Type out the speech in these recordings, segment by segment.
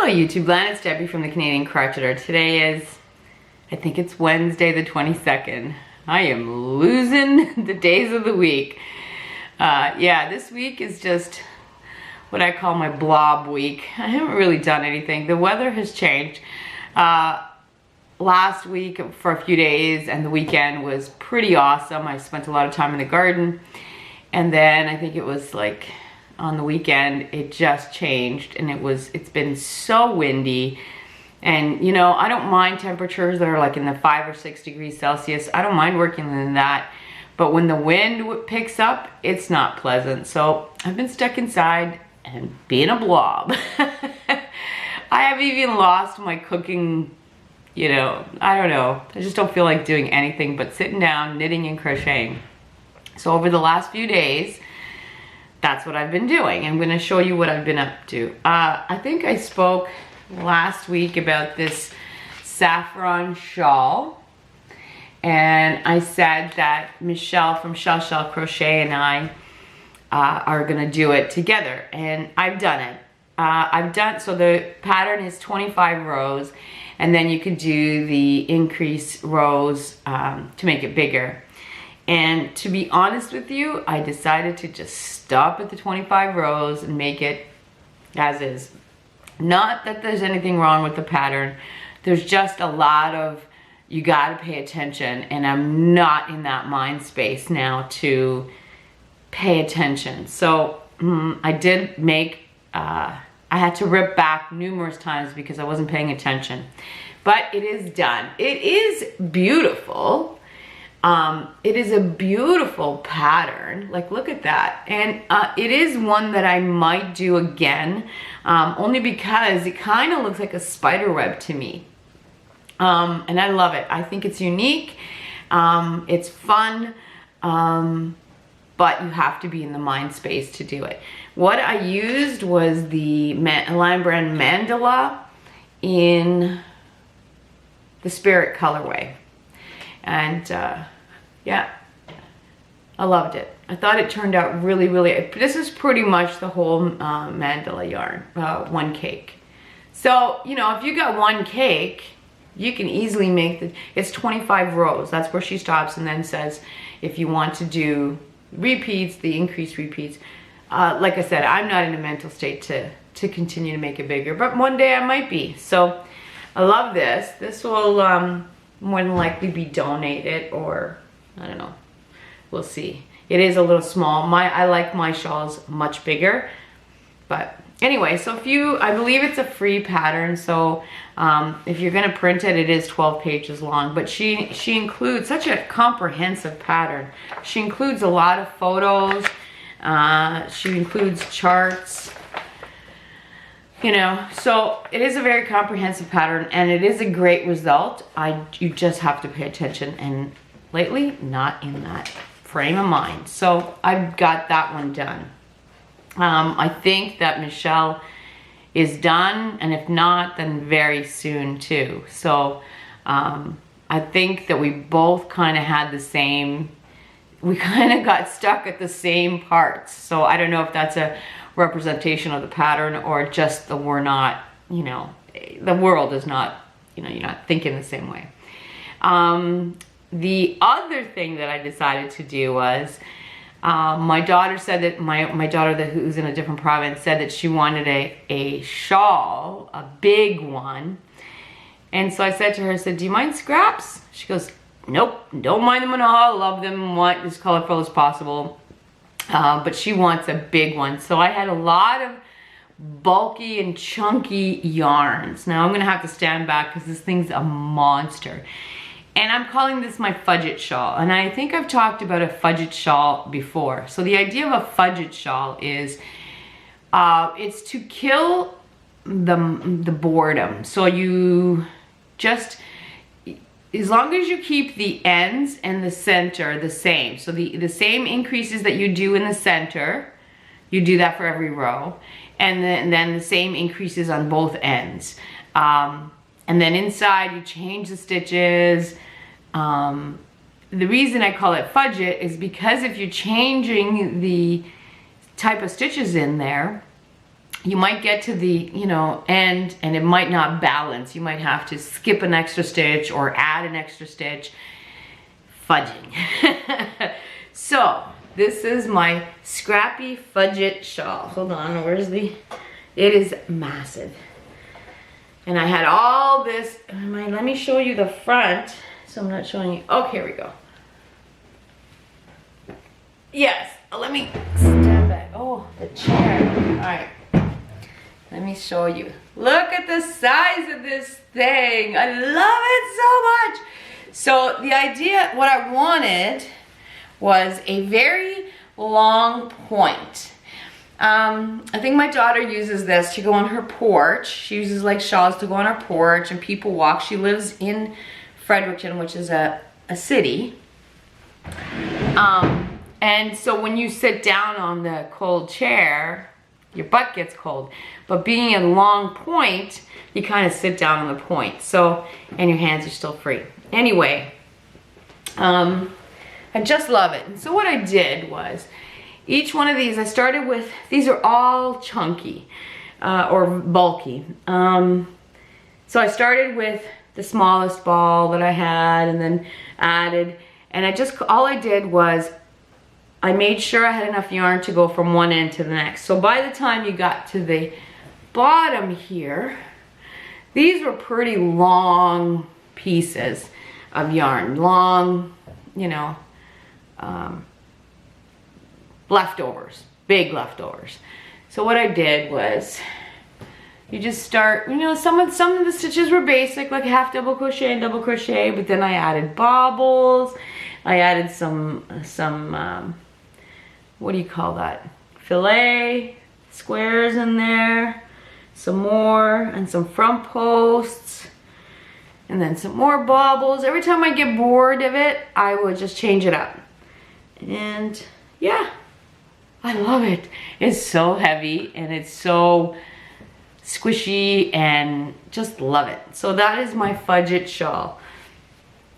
Hello YouTube land, it's Debbie from the Canadian Crocheter. Today is, I think it's Wednesday the 22nd. I am losing the days of the week. Yeah, this week is just what I call my blob week. I haven't really done anything. The weather has changed. Last week for a few days and the weekend was pretty awesome. I spent a lot of time in the garden. And then I think it was like on the weekend, it just changed and it's been so windy. And you know, I don't mind temperatures that are like in the 5 or 6 degrees Celsius. I don't mind working in that. But when the wind picks up, it's not pleasant. So I've been stuck inside and being a blob. I have even lost my cooking, you know, I don't know. I just don't feel like doing anything but sitting down, knitting and crocheting. So over the last few days, that's what I've been doing. I'm gonna show you what I've been up to. I think I spoke last week about this Saffron Shawl. And I said that Michelle from Shell Crochet and I are gonna do it together. And I've done it. So the pattern is 25 rows. And then you could do the increase rows to make it bigger. And to be honest with you, I decided to just stop at the 25 rows and make it as is. Not that there's anything wrong with the pattern. There's just a lot of, you gotta pay attention, and I'm not in that mind space now to pay attention. So I did make, I had to rip back numerous times because I wasn't paying attention. But it is done. It is beautiful. It is a beautiful pattern. Like, look at that. And it is one that I might do again, only because it kind of looks like a spider web to me. And I love it. I think it's unique. It's fun, but you have to be in the mind space to do it. What I used was the Lion Brand Mandala in the Spirit colorway. And yeah, I loved it. I thought it turned out really, this is pretty much the whole mandala yarn, one cake. So, you know, if you got one cake, you can easily make it's 25 rows. That's where she stops and then says, if you want to do repeats, the increased repeats. Like I said, I'm not in a mental state to continue to make it bigger, but one day I might be. So I love this. This will more than likely be donated, or I don't know, we'll see. It is a little small. I like my shawls much bigger, but anyway, so I believe it's a free pattern, so if you're gonna print it, it is 12 pages long, but she includes such a comprehensive pattern. She includes a lot of photos, she includes charts, you know, so it is a very comprehensive pattern and it is a great result. You just have to pay attention, and lately, not in that frame of mind. So I've got that one done. I think that Michelle is done, and if not, then very soon too. So I think that we both kind of had the same, we kind of got stuck at the same parts. So I don't know if that's a representation of the pattern or just that we're not, you know, the world is not, you know, you're not thinking the same way. The other thing that I decided to do was, my daughter said that, my daughter who's in a different province said that she wanted a shawl, a big one. And so I said to her, I said, do you mind scraps? She goes, nope, don't mind them at all, love them, want as colorful as possible. But she wants a big one. So I had a lot of bulky and chunky yarns. Now I'm gonna have to stand back because this thing's a monster. And I'm calling this my fudge shawl. And I think I've talked about a fudge shawl before. So the idea of a fudge shawl is, it's to kill the boredom. So you just, as long as you keep the ends and the center the same. So the same increases that you do in the center, you do that for every row. And then the same increases on both ends. And then inside you change the stitches. The reason I call it fudge it is because if you're changing the type of stitches in there, you might get to the, you know, end and it might not balance. You might have to skip an extra stitch or add an extra stitch. Fudging. So this is my scrappy fudget shawl. Hold on, where's the, it is massive. And I had all this, let me show you the front. So I'm not showing you, okay, here we go. Yes, let me stand back. Oh, the chair, all right. Let me show you. Look at the size of this thing. I love it so much. So the idea, what I wanted was a very long point. I think my daughter uses this to go on her porch. She uses like shawls to go on her porch and people walk. She lives in Fredericton, which is a city. And so when you sit down on the cold chair, your butt gets cold. But being a long point, you kind of sit down on the point. So, and your hands are still free. Anyway, I just love it. And so what I did was, each one of these, I started with, these are all chunky or bulky. So I started with the smallest ball that I had and then added, and all I did was, I made sure I had enough yarn to go from one end to the next. So by the time you got to the bottom here, these were pretty long pieces of yarn. Long, you know, leftovers, big leftovers. So what I did was, you just start, you know, some of the stitches were basic, like half double crochet and double crochet, but then I added bobbles. I added some what do you call that? Filet squares in there, some more, and some front posts, and then some more bobbles. Every time I get bored of it, I would just change it up. And yeah, I love it. It's so heavy and it's so squishy and just love it. So that is my fudget shawl.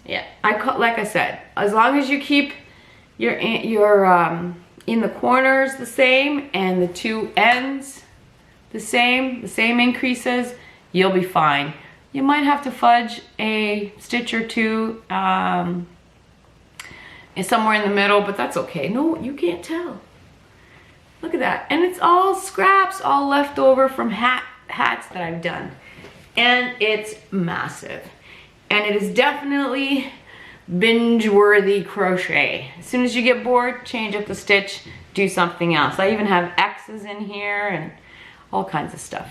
Yeah, like I said, as long as you keep your in the corners the same and the two ends the same increases, you'll be fine. You might have to fudge a stitch or two somewhere in the middle, but that's okay. No, you can't tell. Look at that. And it's all scraps, all left over from hats that I've done. And it's massive. And it is definitely binge-worthy crochet. As soon as you get bored, change up the stitch, do something else. I even have X's in here and all kinds of stuff.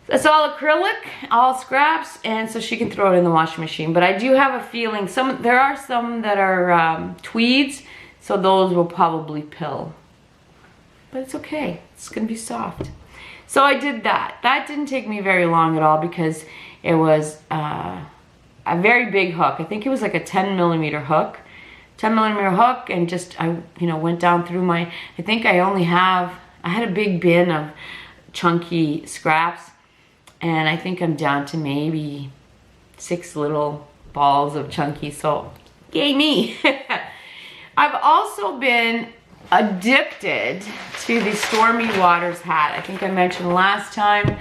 It's all acrylic, all scraps, and so she can throw it in the washing machine. But I do have a feeling, there are some that are tweeds, so those will probably pill. But it's okay, it's gonna be soft. So I did that. That didn't take me very long at all because it was a very big hook. I think it was like a 10mm hook. 10mm hook, and just, I went down through my, I think I had a big bin of chunky scraps, and I think I'm down to maybe 6 little balls of chunky, so yay me. I've also been addicted to the Stormy Waters hat. I think I mentioned last time,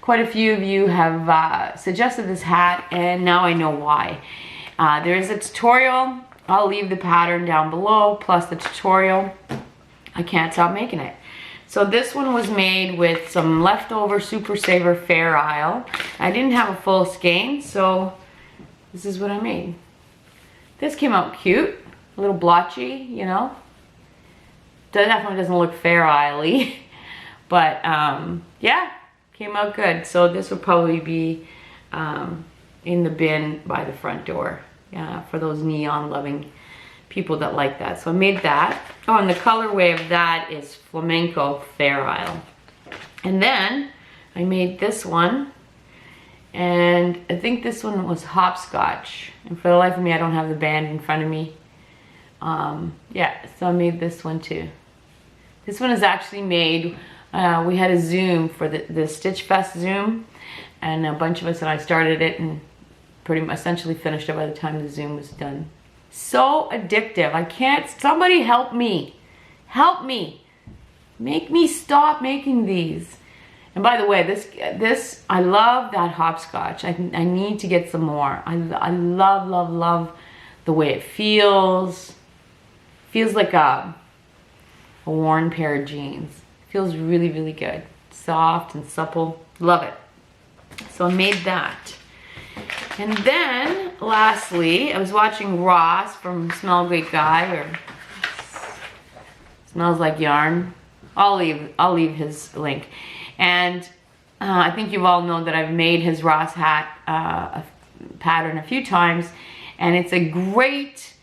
quite a few of you have suggested this hat, and now I know why. There is a tutorial. I'll leave the pattern down below, plus the tutorial. I can't stop making it. So this one was made with some leftover Super Saver Fair Isle. I didn't have a full skein, so this is what I made. This came out cute, a little blotchy, you know. Definitely doesn't look Fair Isle-y, but yeah, came out good. So this would probably be in the bin by the front door for those neon loving people that like that. So I made that. Oh, and the colorway of that is Flamenco Fair Isle. And then I made this one, and I think this one was Hopscotch. And for the life of me, I don't have the band in front of me. Yeah, so I made this one too. This one is actually made, we had a Zoom for the Stitch Fest Zoom, and a bunch of us, and I started it and pretty much essentially finished it by the time the Zoom was done. So addictive. I can't, somebody help me. Help me. Make me stop making these. And by the way, this I love that hopscotch. I need to get some more. I love, love, love the way it feels. Feels like a worn pair of jeans. Feels really, really good. Soft and supple. Love it. So I made that. And then, lastly, I was watching Ross from Smell Great Guy, or Smells Like Yarn. I'll leave his link. And I think you've all known that I've made his Ross hat pattern a few times, and it's a great,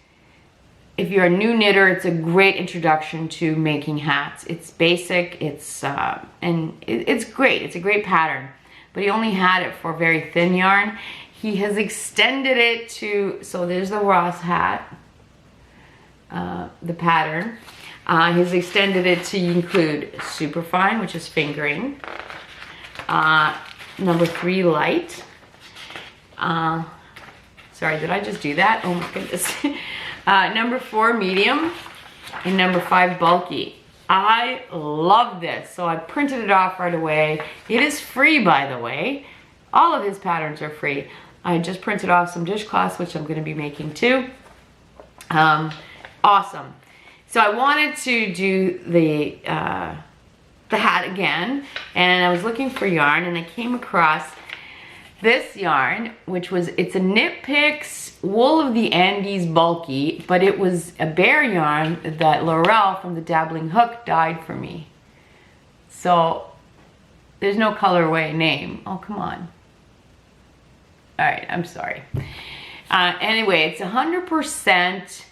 if you're a new knitter, it's a great introduction to making hats. It's basic, it's great. It's a great pattern, but he only had it for very thin yarn. He has extended it to, so there's the Ross hat, the pattern. He's extended it to include superfine, which is fingering, number 3 light. Sorry, did I just do that? Oh my goodness. Number 4 medium, and number 5 bulky. I love this, so I printed it off right away. It is free, by the way. All of his patterns are free. I just printed off some dishcloths, which I'm going to be making too. Awesome. So I wanted to do the hat again, and I was looking for yarn, and I came across this yarn, which was, it's a Knit Picks Wool of the Andes bulky, but it was a bare yarn that Laurel from the Dabbling Hook dyed for me. So there's no colorway name. Oh, come on. All right, I'm sorry. Anyway, it's 100%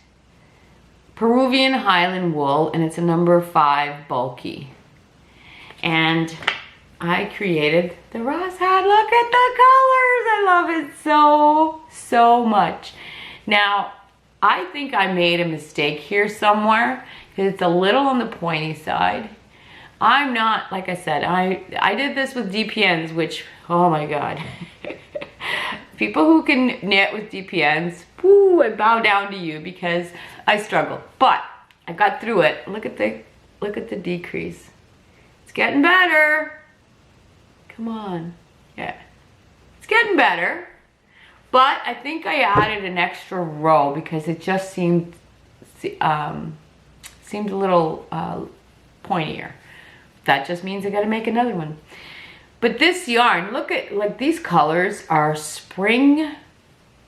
Peruvian Highland wool, and it's a number 5 bulky. And I created the Ross hat. Look at the colors. I love it so much. Now, I think I made a mistake here somewhere, because it's a little on the pointy side. I'm not, like I said, I did this with DPNs, which, oh my God. People who can knit with DPNs, whoo, I bow down to you, because I struggle. But I got through it. Look at the decrease. It's getting better. Come on. Yeah. It's getting better. But I think I added an extra row because it just seemed a little pointier. That just means I got to make another one. But this yarn, look at, like, these colors are spring,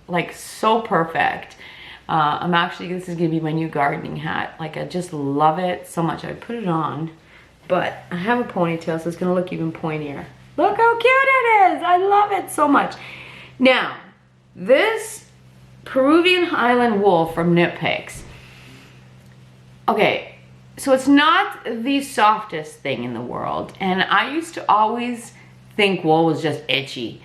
like, so perfect. This is gonna be my new gardening hat. Like, I just love it so much. I put it on, but I have a ponytail, so it's gonna look even pointier. Look how cute it is. I love it so much. Now, this Peruvian Highland wool from Knit Picks. Okay, so it's not the softest thing in the world, and I used to always think wool was just itchy,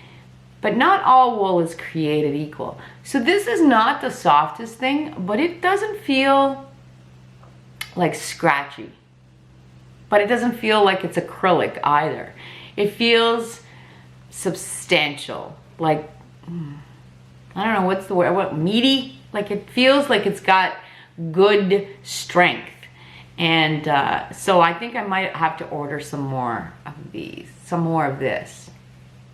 but not all wool is created equal. So this is not the softest thing, but it doesn't feel like scratchy, but it doesn't feel like it's acrylic either. It feels substantial, like, I don't know what's the word, what, meaty? Like, it feels like it's got good strength. And so I think I might have to order some more of these, some more of this.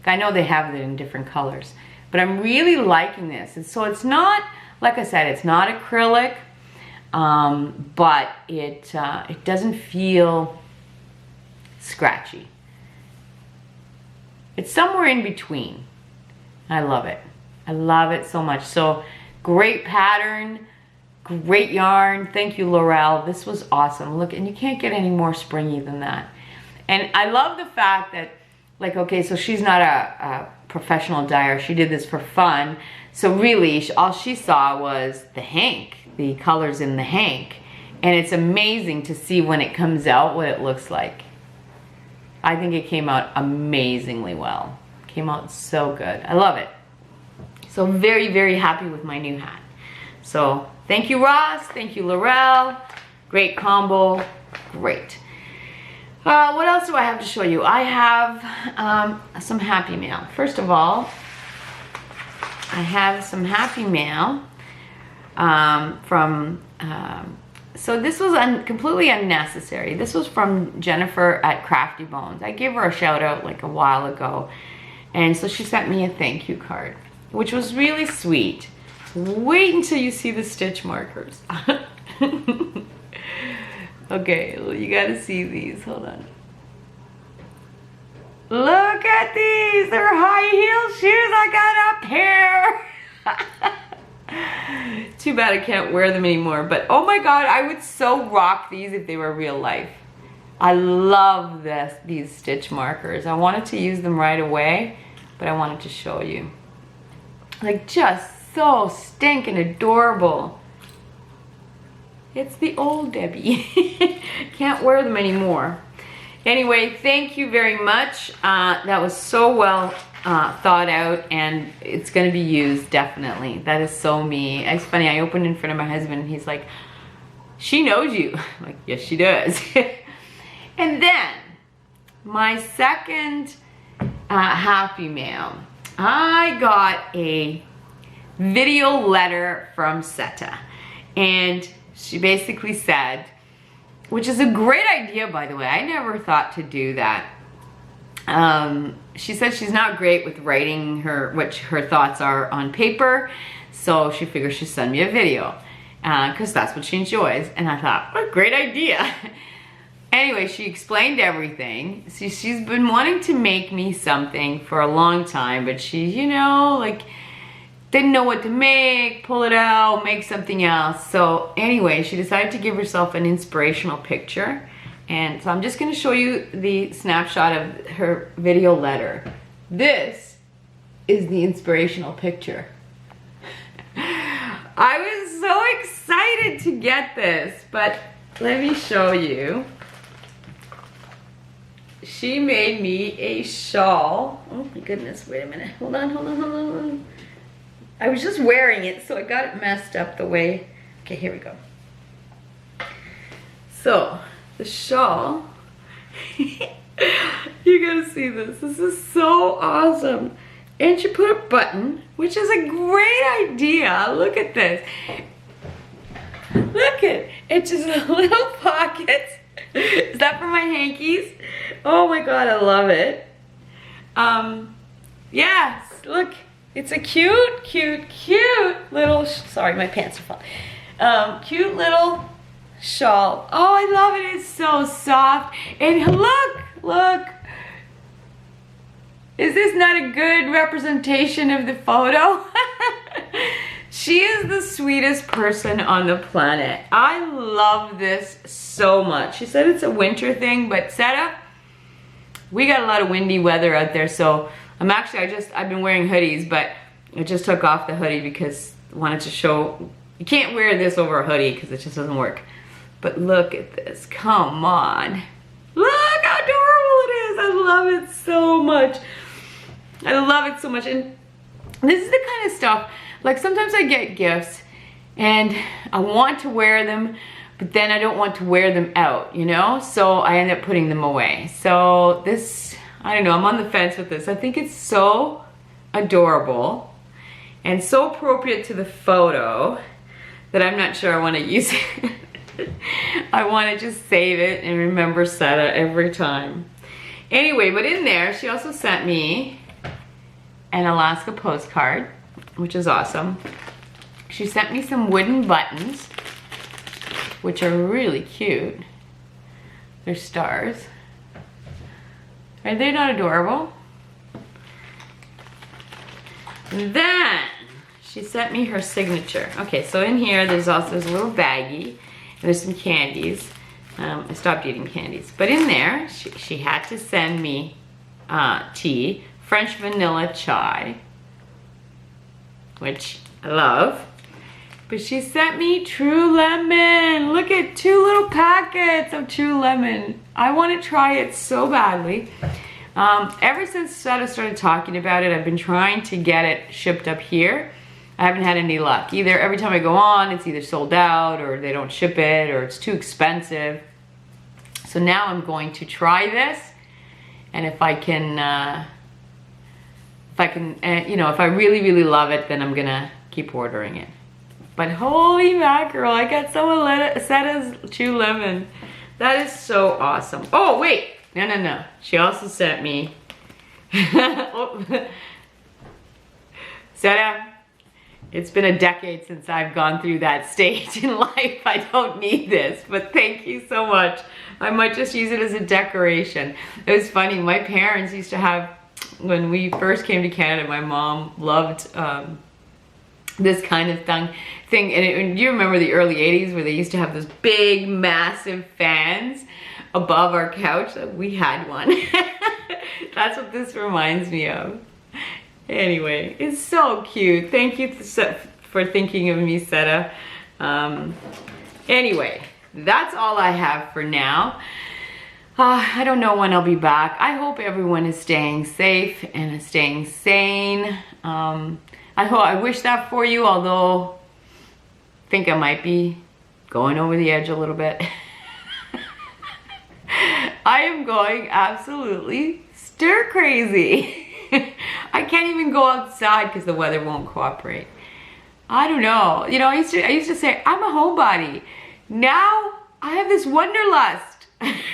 I know they have it in different colors, but I'm really liking this. And so it's not, like I said, it's not acrylic, but it doesn't feel scratchy. It's somewhere in between. I love it. I love it so much. So great pattern. Great yarn. Thank you, Laurel. This was awesome. Look, and you can't get any more springy than that. And I love the fact that, like, okay, so she's not a professional dyer. She did this for fun. So really, all she saw was the hank, the colors in the hank. And it's amazing to see when it comes out what it looks like. I think it came out amazingly well. It came out so good. I love it. So very, very happy with my new hat. So thank you, Ross. Thank you, Laurel. Great combo. Great. What else do I have to show you? I have some happy mail. First of all, I have some happy mail from So this was completely unnecessary. This was from Jennifer at Crafty Bones. I gave her a shout out like a while ago. And so she sent me a thank you card, which was really sweet. Wait until you see the stitch markers. Okay, well, you gotta see these, hold on. Look at these, they're high heel shoes I got up here. Too bad I can't wear them anymore, but oh my God, I would so rock these if they were real life. I love these stitch markers. I wanted to use them right away, but I wanted to show you. Like just so stinking adorable. It's the old Debbie. Can't wear them anymore. Anyway, thank you very much. That was so well thought out, and it's gonna be used, definitely. That is so me. It's funny, I opened in front of my husband and he's like, she knows you. I'm like, yes, she does. And then, my second happy mail. I got a video letter from Setta, and she basically said, which is a great idea, by the way. I never thought to do that. She said she's not great with writing what her thoughts are on paper, so she figures she'd send me a video, because that's what she enjoys. And I thought, what a great idea. Anyway, she explained everything. She's been wanting to make me something for a long time, but she, you know, like, didn't know what to make, pull it out, make something else. So anyway, she decided to give herself an inspirational picture. And so I'm just gonna show you the snapshot of her video letter. This is the inspirational picture. I was so excited to get this, but let me show you. She made me a shawl. Oh my goodness, wait a minute. Hold on. I was just wearing it, so I got it messed up the way. Okay, here we go. So, the shawl, you gotta see this. This is so awesome. And she put a button, which is a great idea. Look at this. Look at it's just little pockets. Is that for my hankies? Oh my God, I love it. Yes, look. It's a cute little, sorry, my pants are falling. Cute little shawl. Oh, I love it. It's so soft. And look. Is this not a good representation of the photo? She is the sweetest person on the planet. I love this so much. She said it's a winter thing, but Setta, we got a lot of windy weather out there, so I've been wearing hoodies, but I just took off the hoodie because I wanted to show, you can't wear this over a hoodie because it just doesn't work. But look at this, come on. Look how adorable it is. I love it so much. I love it so much. And this is the kind of stuff, like sometimes I get gifts and I want to wear them, but then I don't want to wear them out, you know? So I end up putting them away. So this, I don't know, I'm on the fence with this. I think it's so adorable and so appropriate to the photo that I'm not sure I want to use it. I want to just save it and remember Setta every time. Anyway, but in there, she also sent me an Alaska postcard, which is awesome. She sent me some wooden buttons, which are really cute. They're stars. Are they not adorable? And then she sent me her signature. Okay, so in here there's a little baggie, and there's some candies. I stopped eating candies, but in there she had to send me tea, French vanilla chai, which I love. But she sent me True Lemon. Look at 2 little packets of True Lemon. I want to try it so badly. Ever since Setta started talking about it, I've been trying to get it shipped up here. I haven't had any luck. Either every time I go on, it's either sold out or they don't ship it or it's too expensive. So now I'm going to try this, and if I can, you know, if I really love it, then I'm gonna keep ordering it. But holy mackerel, I got some of Setta's Chew Lemon. That is so awesome. Oh, wait. No. She also sent me. Setta, it's been a decade since I've gone through that stage in life. I don't need this, but thank you so much. I might just use it as a decoration. It was funny, my parents used to have, when we first came to Canada, my mom loved this kind of thing. And you remember the early 80s where they used to have those big, massive fans above our couch? We had one. That's what this reminds me of. Anyway, it's so cute. Thank you for thinking of me, Setta. Anyway, that's all I have for now. I don't know when I'll be back. I hope everyone is staying safe and staying sane. I wish that for you, although I think I might be going over the edge a little bit. I am going absolutely stir crazy. I can't even go outside because the weather won't cooperate. I don't know. You know, I used to say I'm a homebody. Now I have this wanderlust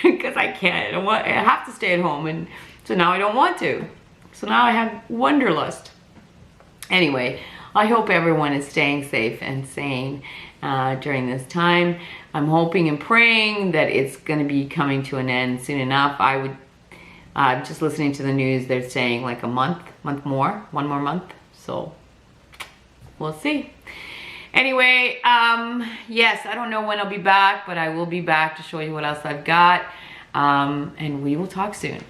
because I can't. I have to stay at home, and so now I don't want to. So now I have wanderlust. Anyway, I hope everyone is staying safe and sane during this time. I'm hoping and praying that it's going to be coming to an end soon enough. I would just listening to the news, they're saying like a one more month. So we'll see. Anyway, yes, I don't know when I'll be back, but I will be back to show you what else I've got. And we will talk soon.